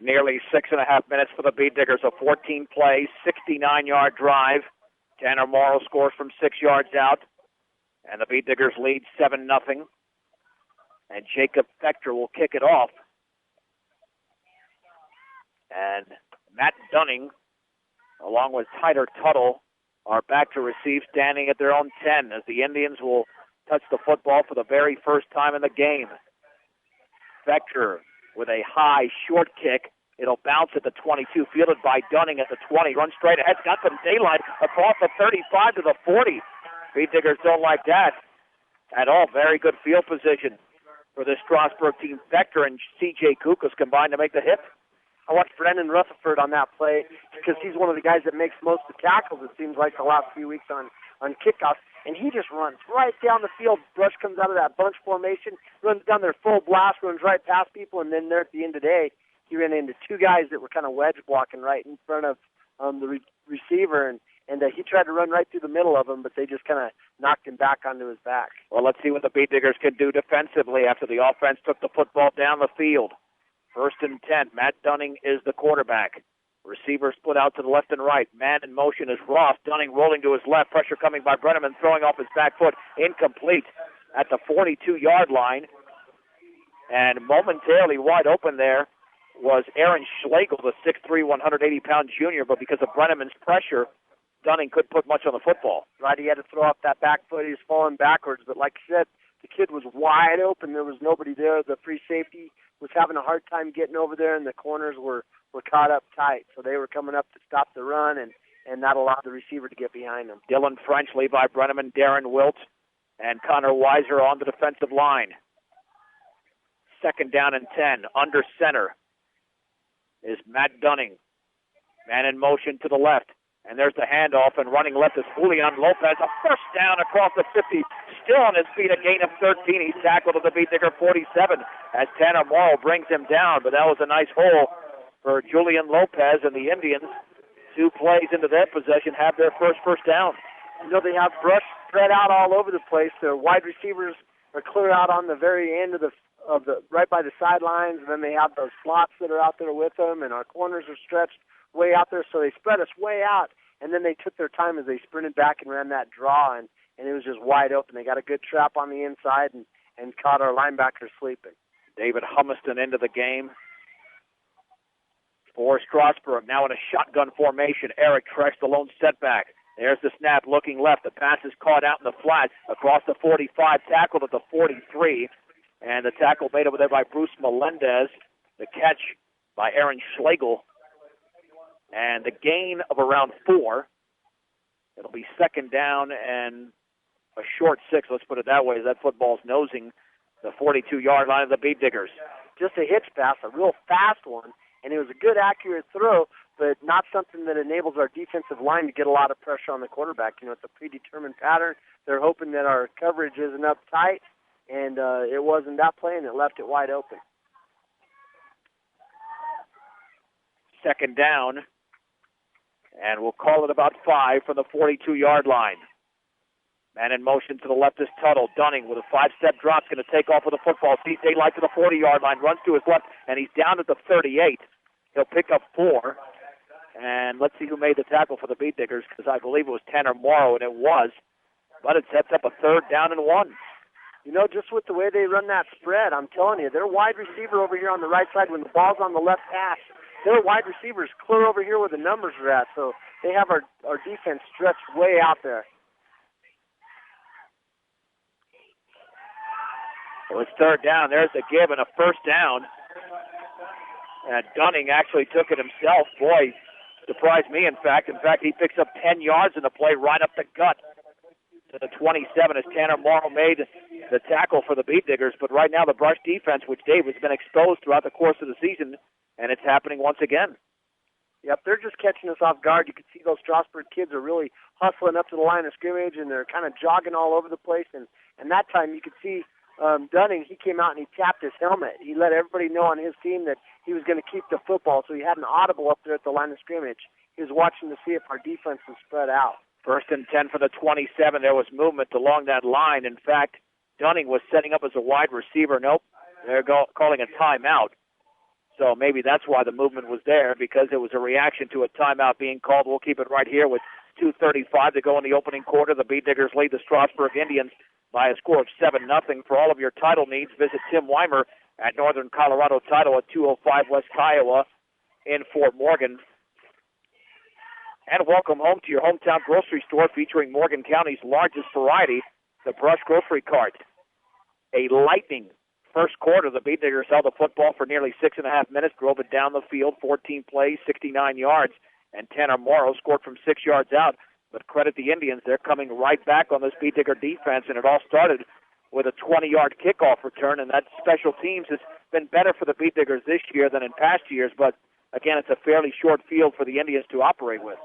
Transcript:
Nearly 6.5 minutes for the Bead Diggers. A 14-play, 69-yard drive. Tanner Morrow scores from 6 yards out. And the Bead Diggers lead 7-0. And Jacob Fector will kick it off. And Matt Dunning, along with Tyler Tuttle, are back to receive, standing at their own 10, as the Indians will touch the football for the very first time in the game. Fector with a high, short kick. It'll bounce at the 22, fielded by Dunning at the 20. Runs straight ahead, got some daylight across the 35 to the 40. Bead Diggers don't like that at all. Very good field position for this Strasburg team. Fector and C.J. Kukas combined to make the hit. I watched Brendan Rutherford on that play because he's one of the guys that makes most of the tackles, it seems like, the last few weeks on kickoffs. And he just runs right down the field. Brush comes out of that bunch formation, runs down there full blast, runs right past people, and then there at the end of the day, he ran into two guys that were kind of wedge blocking right in front of the receiver, and he tried to run right through the middle of them, but they just kind of knocked him back onto his back. Well, let's see what the Bead Diggers can do defensively after the offense took the football down the field. 1st and 10. Matt Dunning is the quarterback. Receiver split out to the left and right. Man in motion is Ross. Dunning rolling to his left. Pressure coming by Brenneman, throwing off his back foot. Incomplete at the 42-yard line. And momentarily wide open there was Aaron Schlegel, the 6'3", 180-pound junior. But because of Brenneman's pressure, Dunning couldn't put much on the football. Right, he had to throw off that back foot. He was falling backwards. But like I said, the kid was wide open. There was nobody there. The free safety was having a hard time getting over there, and the corners were caught up tight. So they were coming up to stop the run, and that allowed the receiver to get behind them. Dylan French, Levi Brenneman, Darren Wilt, and Connor Weiser on the defensive line. 2nd down and 10. Under center is Matt Dunning. Man in motion to the left. And there's the handoff, and running left is Julian Lopez. A first down across the 50. Still on his feet, a gain of 13. He's tackled at the Bead Digger 47 as Tanner Morrow brings him down. But that was a nice hole for Julian Lopez, and the Indians, 2 plays into their possession, have their first down. You know, they have brush spread out all over the place. Their wide receivers are clear out on the very end of the right by the sidelines, and then they have those slots that are out there with them, and our corners are stretched way out there, so they spread us way out, and then they took their time as they sprinted back and ran that draw, and it was just wide open. They got a good trap on the inside and caught our linebackers sleeping. David Humiston into the game for Strasburg, now in a shotgun formation. Eric Trex, the lone setback. There's the snap, looking left. The pass is caught out in the flat across the 45, tackled at the 43, and the tackle made over there by Bruce Melendez. The catch by Aaron Schlegel. And the gain of around 4. It'll be 2nd down and a short 6, let's put it that way, as that football's nosing the 42-yard line of the Bead Diggers. Just a hitch pass, a real fast one, and it was a good, accurate throw, but not something that enables our defensive line to get a lot of pressure on the quarterback. You know, it's a predetermined pattern. They're hoping that our coverage isn't up tight, and it wasn't that play, and it left it wide open. 2nd down. And we'll call it about 5 from the 42-yard line. Man in motion to the left is Tuttle. Dunning with a 5-step drop, going to take off with the football. Sees daylight to the 40-yard line, runs to his left, and he's down at the 38. He'll pick up 4. And let's see who made the tackle for the Bead Diggers, because I believe it was Tanner Morrow, and it was. But it sets up a 3rd down and 1. You know, just with the way they run that spread, I'm telling you, their wide receiver over here on the right side, when the ball's on the left hash, their wide receivers clear over here where the numbers are at, so they have our defense stretched way out there. Well, it's 3rd down. There's the give and a 1st down. And Dunning actually took it himself. Boy, surprised me, in fact. In fact, he picks up 10 yards in the play right up the gut to the 27 as Tanner Morrow made the tackle for the Bead Diggers. But right now the Brush defense, which Dave has been exposed throughout the course of the season, and it's happening once again. Yep, they're just catching us off guard. You can see those Strasburg kids are really hustling up to the line of scrimmage, and they're kind of jogging all over the place. And that time you could see Dunning, he came out and he tapped his helmet. He let everybody know on his team that he was going to keep the football, so he had an audible up there at the line of scrimmage. He was watching to see if our defense was spread out. 1st and 10 for the 27. There was movement along that line. In fact, Dunning was setting up as a wide receiver. Nope, they're calling a timeout. So maybe that's why the movement was there, because it was a reaction to a timeout being called. We'll keep it right here with 2:35 to go in the opening quarter. The Beat Diggers lead the Strasburg Indians by a score of 7-0. For all of your title needs, visit Tim Weimer at Northern Colorado Title at 205 West Kiowa in Fort Morgan. And welcome home to your hometown grocery store featuring Morgan County's largest variety, the Brush Grocery Cart. A lightning first quarter. The Beat Diggers held the football for nearly 6.5 minutes, drove it down the field, 14 plays, 69 yards, and Tanner Morrow scored from 6 yards out. But credit the Indians, they're coming right back on this Beat Digger defense, and it all started with a 20-yard kickoff return, and that special teams has been better for the Beat Diggers this year than in past years, but again, it's a fairly short field for the Indians to operate with.